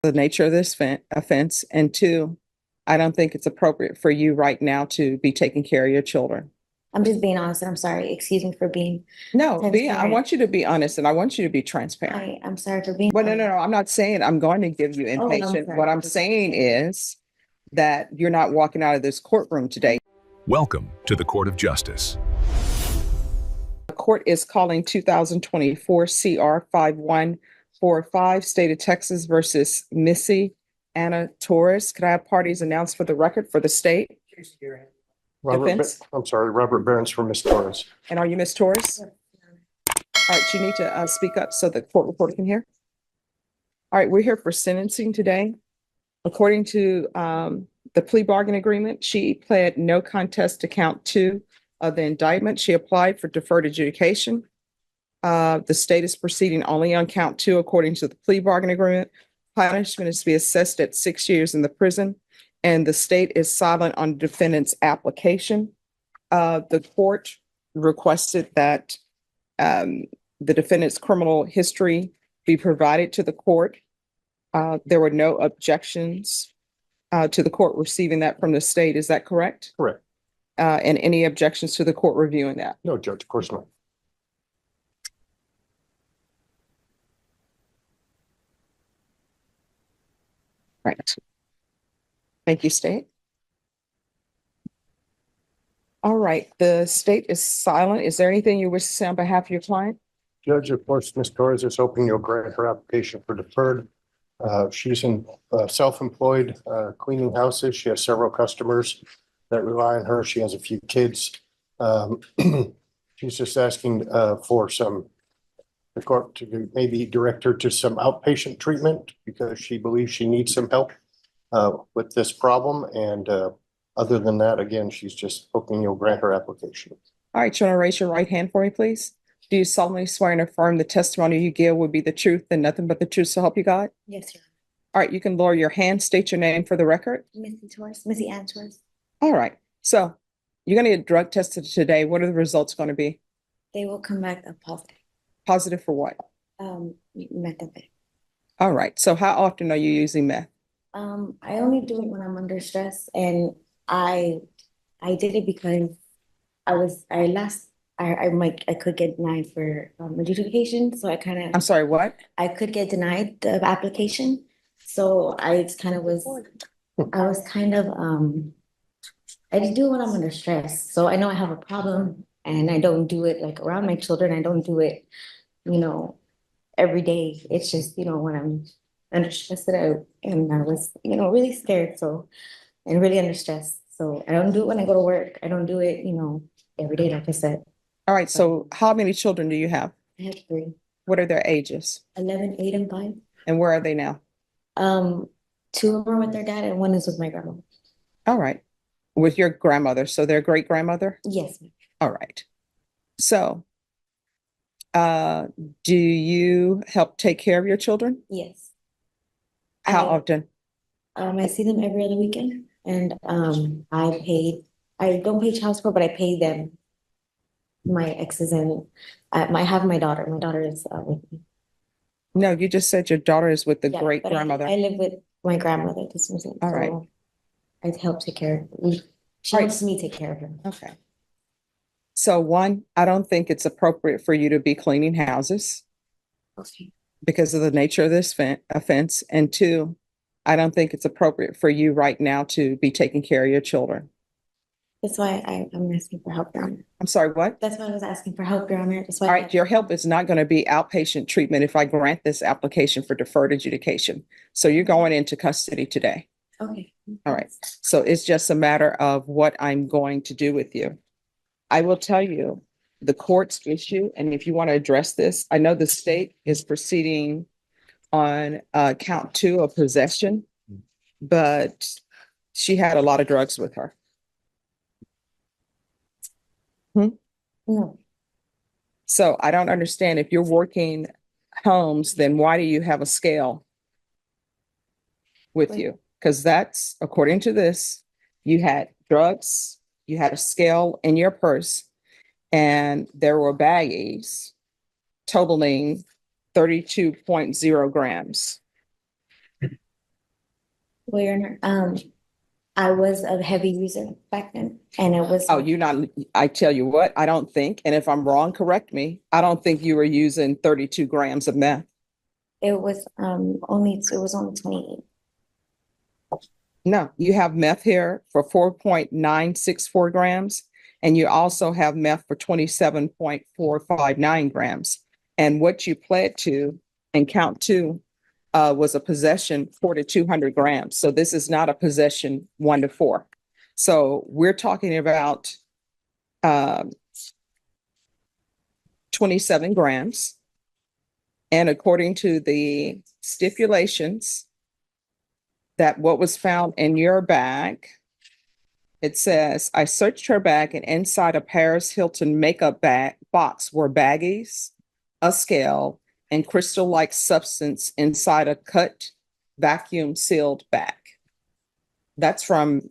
the nature of this offense, and two, I don't think it's appropriate for you right now to be taking care of your children. I'm just being honest, and I'm sorry. Excuse me for being No, I transparent. want you to be honest and I want you to be transparent. I'm sorry for being. Well, no, I'm not saying I'm going to give you Oh, I'm inpatient. sorry. What I'm saying is that you're not walking out of this courtroom today. Welcome to the Court of Justice. The court is calling 2024 CR 5145, State of Texas versus Missy Anna Torres. Could I have parties announced for the record for the state? Defense? Robert Burns for Ms. Torres. And are you Miss Torres? All right, you need to speak up so the court reporter can hear. All right, we're here for sentencing today. According to the plea bargain agreement, she pled no contest to count 2 of the indictment. She applied for deferred adjudication. The state is proceeding only on count 2 according to the plea bargain agreement. Punishment is to be assessed at 6 years in the prison, and the state is silent on the defendant's application. The court requested that the defendant's criminal history be provided to the court. There were no objections to the court receiving that from the state. Is that correct? Correct. And any objections to the court reviewing that? No, Judge, of course not. Right. Thank you, state. All right, the state is silent. Is there anything you wish to say on behalf of your client? Judge, of course, Ms. Torres is hoping you'll grant her application for deferred. She's in self-employed cleaning houses. She has several customers that rely on her. She has a few kids. She's just asking for the court to maybe direct her to some outpatient treatment because she believes she needs some help with this problem. And other than that, again, she's just hoping you'll grant her application. All right, you want to raise your right hand for me, please? Do you solemnly swear and affirm the testimony you give will be the truth and nothing but the truth, so help you God? Yes, Your Honor. All right, you can lower your hand, state your name for the record. Missy Torres, Missy Ann Torres. All right, so you're going to get drug tested today. What are the results going to be? They will come back positive. Positive for what? Methamphetamine. All right, so how often are you using meth? I only do it when I'm under stress, and I did it because I could get denied for adjudication, so I'm sorry, what? I could get denied the application, so I just kind of was I just do it when I'm under stress. So I know I have a problem, and I don't do it like around my children. I don't do it, every day. It's just, when I'm under stress and I was, really scared. So, and really under stress. So I don't do it when I go to work. I don't do it, every day, like I said. All right, so how many children do you have? I have 3. What are their ages? 11, 8, and 5. And where are they now? 2 of them are with their dad, and 1 is with my grandma. All right. With your grandmother, so their great grandmother? Yes, ma'am. All right. So, do you help take care of your children? Yes. How often? I see them every other weekend, and I don't pay child support, but I pay them, my exes, and I have my daughter. My daughter is with me. No, you just said your daughter is with the great grandmother. I live with my grandmother. This was it. All right. I help take care of her. She helps me take care of her. Okay. So 1, I don't think it's appropriate for you to be cleaning houses. Okay. Because of the nature of this offense. And 2, I don't think it's appropriate for you right now to be taking care of your children. That's why I'm asking for help, Your Honor. I'm sorry, what? That's why I was asking for help, Your Honor. That's why. All right, your help is not going to be outpatient treatment if I grant this application for deferred adjudication. So you're going into custody today. Okay. All right. So it's just a matter of what I'm going to do with you. I will tell you the court's issue, and if you want to address this, I know the state is proceeding on count 2 of possession, but she had a lot of drugs with her. No. So I don't understand, if you're working homes, then why do you have a scale with you? Because that's, according to this, you had drugs, you had a scale in your purse, and there were baggies totaling 32.0 grams. Well, Your Honor, I was a heavy user back then, and it was. Oh, you're not, I tell you what, I don't think, and if I'm wrong, correct me. I don't think you were using 32 grams of meth. It was only 28. No, you have meth here for 4.964 grams, and you also have meth for 27.459 grams. And what you pled to and count two was a possession 4 to 200 grams. So this is not a possession 1 to 4. So we're talking about 27 grams. And according to the stipulations, that what was found in your bag, it says, I searched her bag and inside a Paris Hilton makeup bag box were baggies, a scale, and crystal-like substance inside a cut vacuum sealed bag. That's from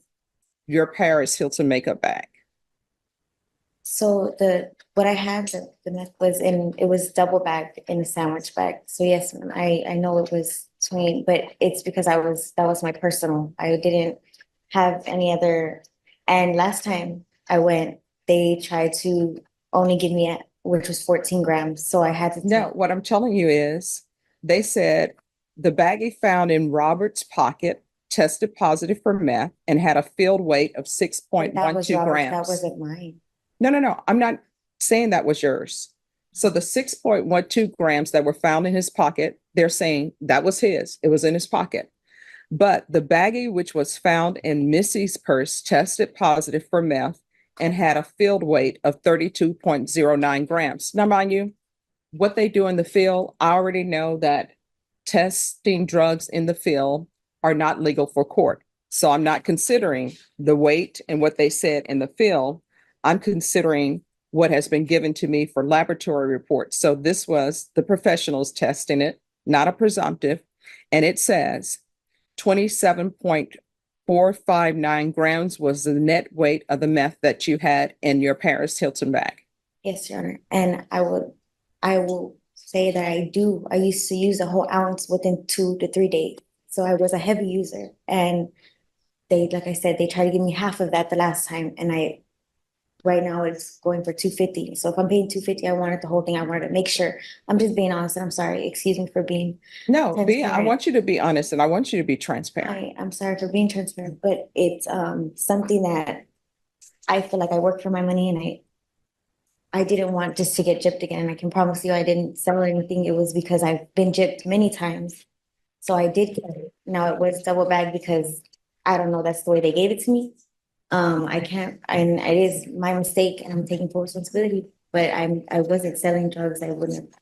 your Paris Hilton makeup bag. So what I had, the meth was it was double bagged in a sandwich bag. So yes, ma'am, I know it was 20, but it's because that was my personal. I didn't have any other. And last time I went, they tried to only give me which was 14 grams. So I had to. No, what I'm telling you is they said the baggie found in Robert's pocket tested positive for meth and had a field weight of That was 6.12 Robert's, grams. that wasn't mine. No. I'm not saying that was yours. So the 6.12 grams that were found in his pocket, they're saying that was his. It was in his pocket. But the baggie, which was found in Missy's purse, tested positive for meth and had a field weight of 32.09 grams. Now, mind you, what they do in the field, I already know that testing drugs in the field are not legal for court. So I'm not considering the weight and what they said in the field. I'm considering what has been given to me for laboratory reports. So this was the professionals testing it, not a presumptive. And it says 27.459 grams was the net weight of the meth that you had in your Paris Hilton bag. Yes, Your Honor. And I will say that I used to use a whole ounce within 2 to 3 days. So I was a heavy user, and like I said, they tried to give me half of that the last time, and right now it's going for 250. So if I'm paying 250, I wanted the whole thing. I wanted to make sure. I'm just being honest, and I'm sorry. Excuse me for being. No, I transparent. want you to be honest and I want you to be transparent. I'm sorry for being transparent, but it's something that I feel like I work for my money, and I didn't want just to get gypped again. I can promise you I didn't sell anything. It was because I've been gypped many times. So I did get it. Now it was double bagged because I don't know, that's the way they gave it to me. I can't, and it is my mistake and I'm taking full responsibility, but I wasn't selling drugs. I wouldn't,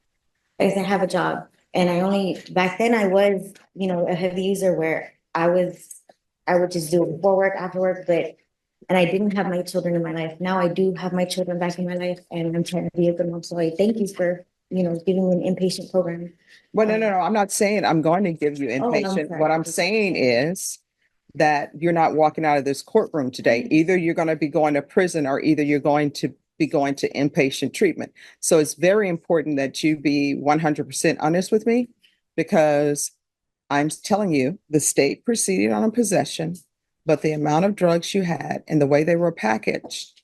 I guess I have a job. And back then I was, a heavy user where I would just do it before work, after work, and I didn't have my children in my life. Now I do have my children back in my life, and I'm trying to be a good mom. So I thank you for, giving me an inpatient program. Well, no. I'm not saying I'm going to give you Oh, no, I'm inpatient. sorry. What I'm saying is that you're not walking out of this courtroom today. Mhm. Either you're going to be going to prison or either you're going to be going to inpatient treatment. So it's very important that you be 100% honest with me, because I'm telling you, the state proceeded on a possession, but the amount of drugs you had and the way they were packaged,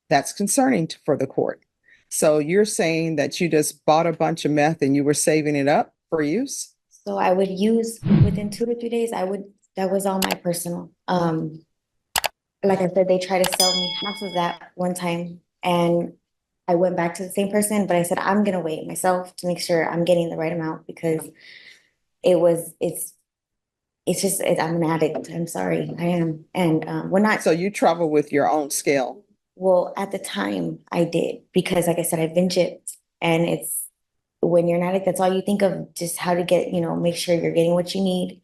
that's concerning for the court. So you're saying that you just bought a bunch of meth and you were saving it up for use? So I would use within 2 to 3 days, that was all my personal. Like I said, they tried to sell me half of that one time, and I went back to the same person, but I said, I'm gonna wait myself to make sure I'm getting the right amount because I'm an addict. I'm sorry, I am. And we're not. So you travel with your own scale? Well, at the time I did, because like I said, I've been gypped, and when you're an addict, that's all you think of, just how to get, make sure you're getting what you need.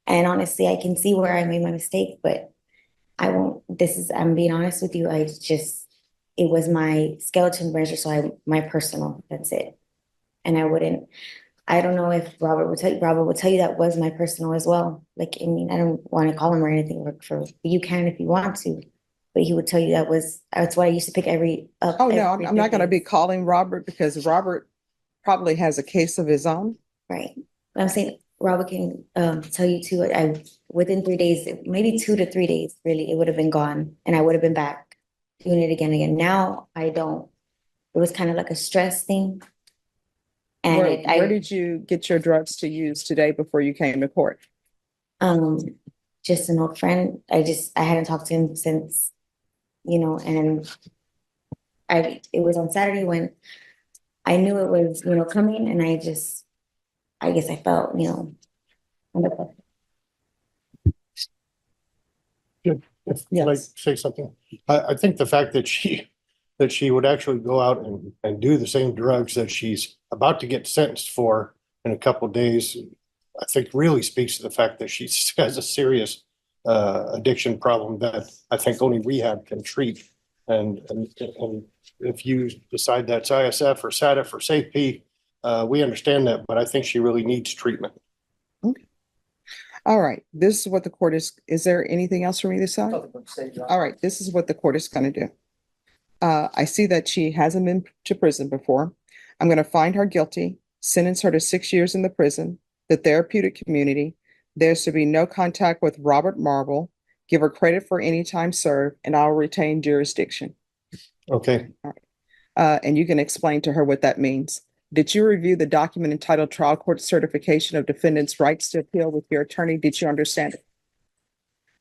And honestly, I can see where I made my mistake, but I'm being honest with you. It was my skeleton measure. So my personal, that's it. And I don't know if Robert would tell you that was my personal as well. Like, I mean, I don't want to call him or anything you can if you want to, but he would tell you that's why I used to pick up. Oh, no, every I'm not going to be Thursday. calling Robert because Robert probably has a case of his own. Right. But I'm saying, Robert can tell you too, within 3 days, maybe 2 to 3 days, really, it would have been gone and I would have been back doing it again. Now I don't. It was kind of like a stress thing. And Where did you get your drugs to use today before you came to court? Just an old friend. I hadn't talked to him since, and it was on Saturday when I knew it was, coming, and I guess I felt, under pressure. If I Yes. say something, I think the fact that she would actually go out and do the same drugs that she's about to get sentenced for in a couple of days, I think really speaks to the fact that she has a serious addiction problem that I think only rehab can treat. And if you decide that's ISF or SATF or SAFE, we understand that, but I think she really needs treatment. All right, this is what the court is there anything else for me to say? All right, this is what the court is going to do. I see that she hasn't been to prison before. I'm going to find her guilty, sentence her to 6 years in the prison, the therapeutic community. There's to be no contact with Robert Marble, give her credit for any time served, and I'll retain jurisdiction. Okay. And you can explain to her what that means. Did you review the document entitled Trial Court Certification of Defendant's Rights to Appeal with your attorney? Did you understand it?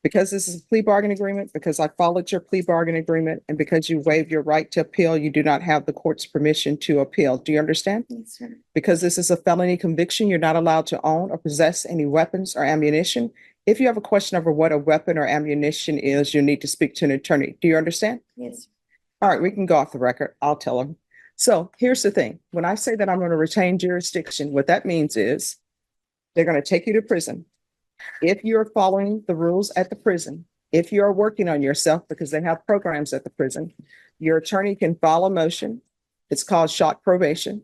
Because this is a plea bargain agreement, because I followed your plea bargain agreement, and because you waived your right to appeal, you do not have the court's permission to appeal. Do you understand? Yes, sir. Because this is a felony conviction, you're not allowed to own or possess any weapons or ammunition. If you have a question over what a weapon or ammunition is, you need to speak to an attorney. Do you understand? Yes. All right, we can go off the record. I'll tell them. So here's the thing. When I say that I'm going to retain jurisdiction, what that means is they're going to take you to prison. If you're following the rules at the prison, if you're working on yourself, because they have programs at the prison, your attorney can file a motion. It's called shock probation.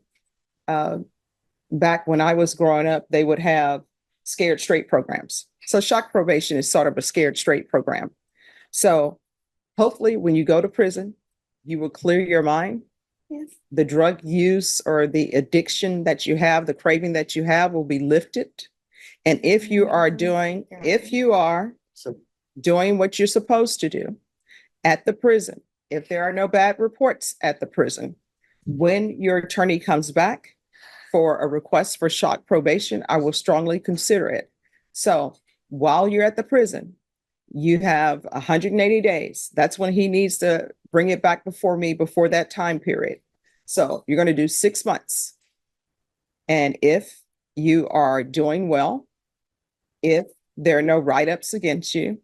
Back when I was growing up, they would have scared straight programs. So shock probation is sort of a scared straight program. So hopefully when you go to prison, you will clear your mind. Yes. The drug use or the addiction that you have, the craving that you have will be lifted. And if you are doing what you're supposed to do at the prison, if there are no bad reports at the prison, when your attorney comes back for a request for shock probation, I will strongly consider it. So while you're at the prison, you have 180 days. That's when he needs to bring it back before me before that time period. So you're going to do 6 months. And if you are doing well, if there are no write-ups against you,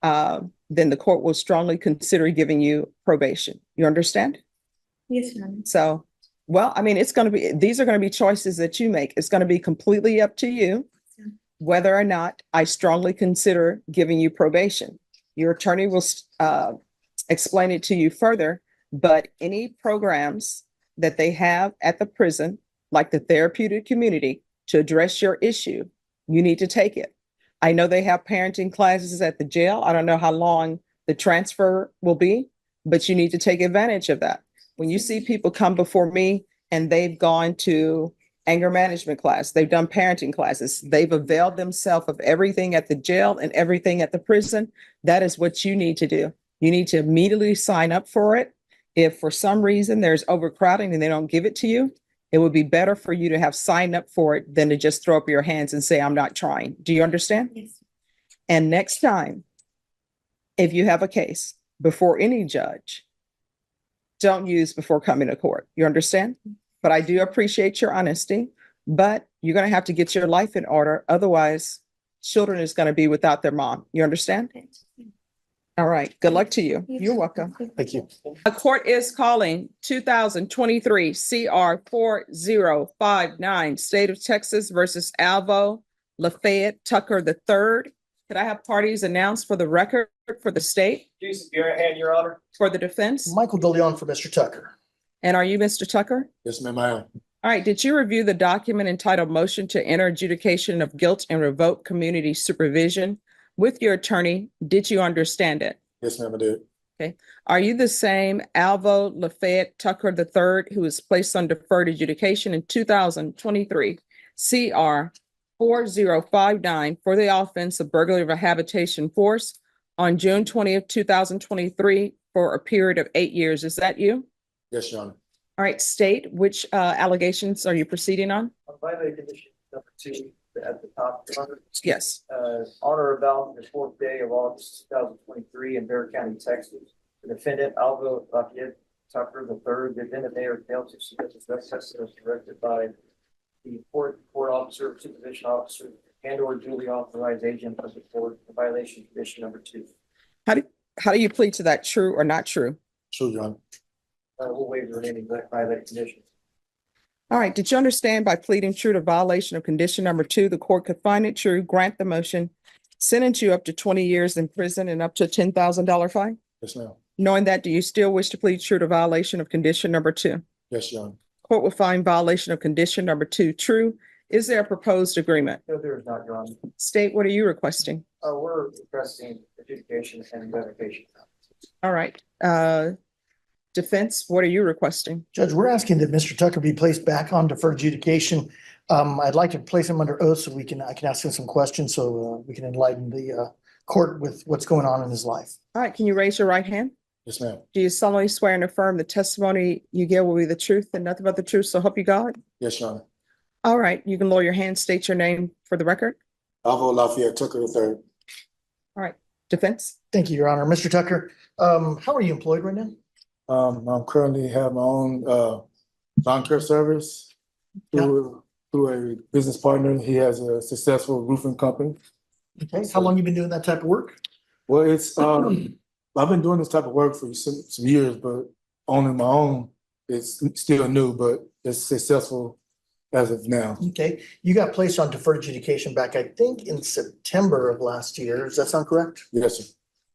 then the court will strongly consider giving you probation. You understand? Yes, ma'am. So, well, I mean, these are going to be choices that you make. It's going to be completely up to you whether or not I strongly consider giving you probation. Your attorney will explain it to you further, but any programs that they have at the prison, like the therapeutic community, to address your issue, you need to take it. I know they have parenting classes at the jail. I don't know how long the transfer will be, but you need to take advantage of that. When you see people come before me and they've gone to anger management class, they've done parenting classes, they've availed themselves of everything at the jail and everything at the prison, that is what you need to do. You need to immediately sign up for it. If for some reason there's overcrowding and they don't give it to you, it would be better for you to have signed up for it than to just throw up your hands and say, I'm not trying. Do you understand? Yes. And next time, if you have a case before any judge, don't use before coming to court. You understand? But I do appreciate your honesty, but you're going to have to get your life in order. Otherwise, children is going to be without their mom. You understand? All right. Good luck to you. You're welcome. Thank you. The court is calling 2023 CR 4059, State of Texas versus Alvo Lafayette Tucker III. Could I have parties announced for the record for the state, Jason Garahan, Your Honor. for the defense? Michael DeLeon for Mr. Tucker. And are you Mr. Tucker? Yes, ma'am, I am. All right. Did you review the document entitled Motion to Enter Adjudication of Guilt and Revoke Community Supervision with your attorney? Did you understand it? Yes, ma'am, I did. Okay. Are you the same Alvo Lafayette Tucker III who was placed on deferred adjudication in 2023 CR 4059 for the offense of burglary of a habitation force on June 20th, 2023 for a period of 8 years. Is that you? Yes, Your Honor. All right, state which allegations are you proceeding on? On violating condition number 2 at the top, Your Honor, Yes. on or about the 4th day of August 2023 in Bear County, Texas. The defendant, Alvo Lafayette Tucker III, the defendant may or failed to submit to drug test as directed by the court officer, supervision officer, and or duly authorized agent of the court in violation of condition number 2. How do you plead to that, true or not true? True, Your Honor. We'll waiver any violated conditions. All right, did you understand by pleading true to violation of condition number 2, the court could find it true, grant the motion, sentence you up to 20 years in prison and up to a $10,000 fine? Yes, ma'am. Knowing that, do you still wish to plead true to violation of condition number 2? Yes, Your Honor. Court will find violation of condition number 2 true. Is there a proposed agreement? No, there is not, Your Honor. State, what are you requesting? We're requesting adjudication and revocation. All right, defense, what are you requesting? Judge, we're asking that Mr. Tucker be placed back on deferred adjudication. I'd like to place him under oath so I can ask him some questions so we can enlighten the court with what's going on in his life. All right, can you raise your right hand? Yes, ma'am. Do you solemnly swear and affirm the testimony you give will be the truth and nothing but the truth, so help you God? Yes, Your Honor. All right, you can lower your hand, state your name for the record. Alvo Lafayette Tucker III. All right, defense. Thank you, Your Honor. Mr. Tucker, how are you employed right now? I'm currently have my own lawn care service through a business partner. He has a successful roofing company. Okay, how long you been doing that type of work? Well, it's I've been doing this type of work for some years, but owning my own, it's still new, but it's successful as of now. Okay, you got placed on deferred adjudication back, I think, in September of last year. Does that sound correct? Yes, sir.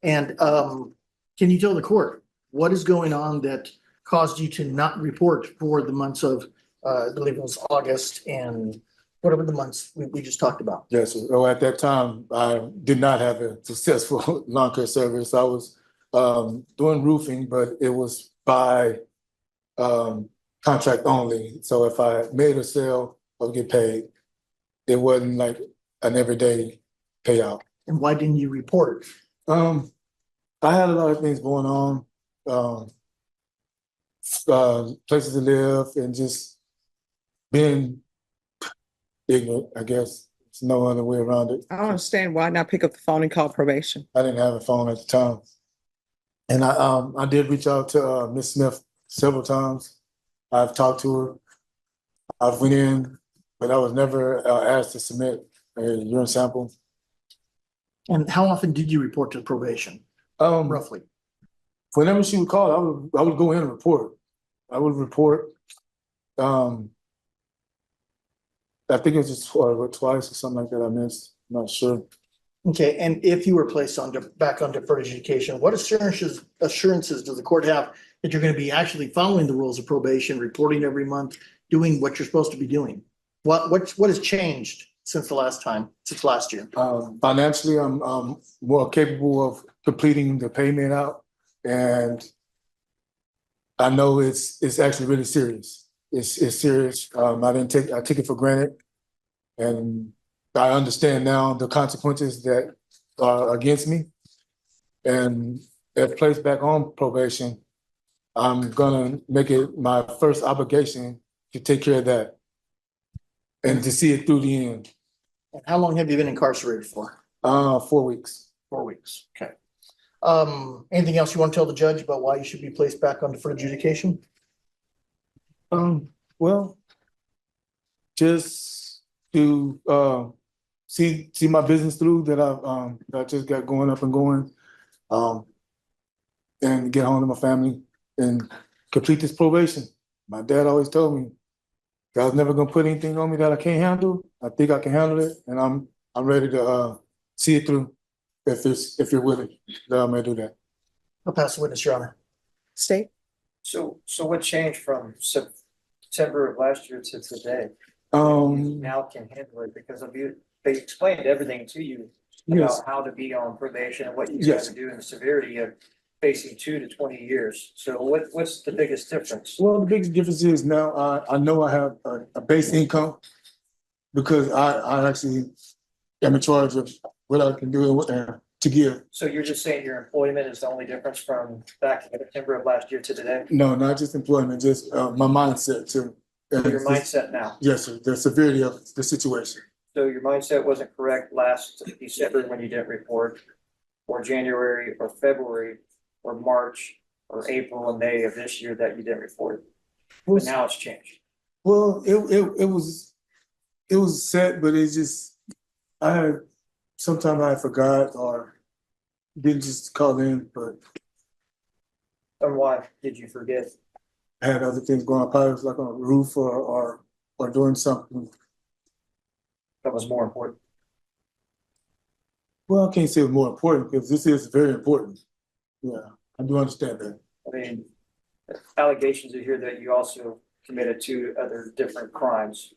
And can you tell the court what is going on that caused you to not report for the months of, I believe it was August and whatever the months we just talked about? Yes, sir. Oh, at that time, I did not have a successful lawn care service. I was doing roofing, but it was by contract only. So if I made a sale, I would get paid. It wasn't like an everyday payout. And why didn't you report? I had a lot of things going on, places to live, and just being ignorant, I guess. There's no other way around it. I don't understand why not pick up the phone and call probation. I didn't have a phone at the time. And I did reach out to Miss Smith several times. I've talked to her. I went in, but I was never asked to submit a urine sample. And how often did you report to probation, roughly? Whenever she would call, I would go in and report. I would report. I think it was just twice or something like that I missed. I'm not sure. Okay, and if you were placed on back on deferred adjudication, what assurances does the court have that you're going to be actually following the rules of probation, reporting every month, doing what you're supposed to be doing? What has changed since last year? Financially, I'm more capable of completing the payment out, and I know it's actually really serious. It's serious. I took it for granted, and I understand now the consequences that are against me. And if placed back on probation, I'm gonna make it my first obligation to take care of that and to see it through the end. And how long have you been incarcerated for? 4 weeks. 4 weeks. Okay. Anything else you want to tell the judge about why you should be placed back on deferred adjudication? Well, just to see my business through that I just got going up and going, and get home to my family and complete this probation. My dad always told me God's never gonna put anything on me that I can't handle. I think I can handle it, and I'm ready to see it through. If you're willing, that I may do that. I'll pass the witness, Your Honor. State. So what changed from September of last year to today? Now can handle it because of you. They explained everything to you Yes. about how to be on probation and what you Yes. got to do and the severity of facing 2 to 20 years. So what's the biggest difference? Well, the biggest difference is now I know I have a base income because I actually am in charge of what I can do to give. So you're just saying your employment is the only difference from back in September of last year to today? No, not just employment, just my mindset too. And Your mindset now? Yes, sir, the severity of the situation. So your mindset wasn't correct last December when you didn't report, or January, or February, or March, or April and May of this year that you didn't report. But now it's changed. Well, it was set, but it's just, sometimes I forgot or didn't just call in, but And why did you forget? I had other things going on, probably was like on a roof or doing something. That was more important. Well, I can't say it was more important because this is very important. Yeah, I do understand that. I mean, allegations are here that you also committed two other different crimes.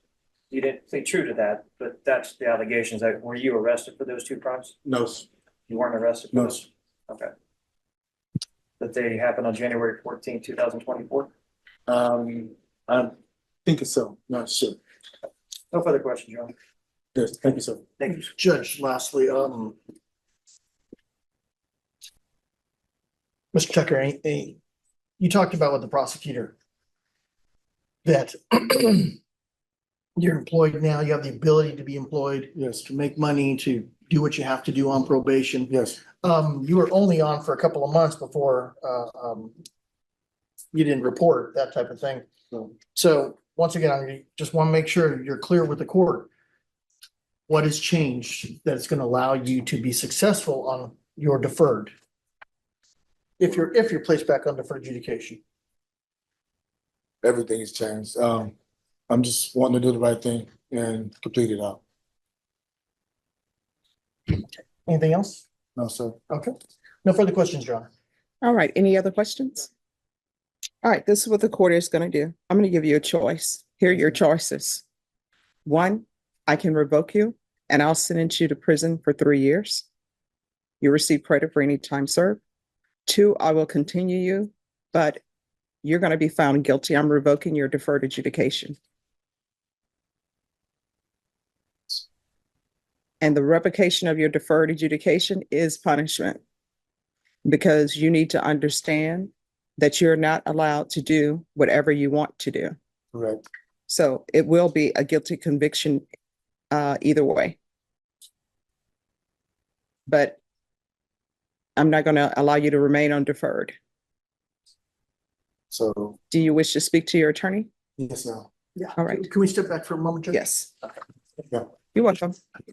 You didn't stay true to that, but that's the allegations. That were you arrested for those two crimes? No, sir. You weren't arrested for No, those? Okay. That they happened on January 14th, 2024? I'm thinking so, not sure. No further questions, John. Yes, thank you, sir. Thank you. Judge, lastly, Mr. Tucker, you talked about with the prosecutor that you're employed now, you have the ability to be employed, Yes, to make money, to do what you have to do on probation. yes, You were only on for a couple of months before, you didn't report, that type of thing. No. So once again, I just want to make sure you're clear with the court. What has changed that is going to allow you to be successful on your deferred? If you're placed back on deferred adjudication. everything has changed. I'm just wanting to do the right thing and complete it out. Anything else? No, sir. Okay. No further questions, Your Honor. All right, any other questions? All right, this is what the court is gonna do. I'm gonna give you a choice. Here are your choices. One, I can revoke you and I'll sentence you to prison for 3 years. You receive credit for any time served. Two, I will continue you, but you're gonna be found guilty. I'm revoking your deferred adjudication. And the revocation of your deferred adjudication is punishment. Because you need to understand that you're not allowed to do whatever you want to do. Correct. So it will be a guilty conviction either way. But I'm not going to allow you to remain on deferred. So, Do you wish to speak to your attorney? yes, ma'am. Yeah. All right. Can we step back for a moment, Judge? Yes. Yeah. You're welcome.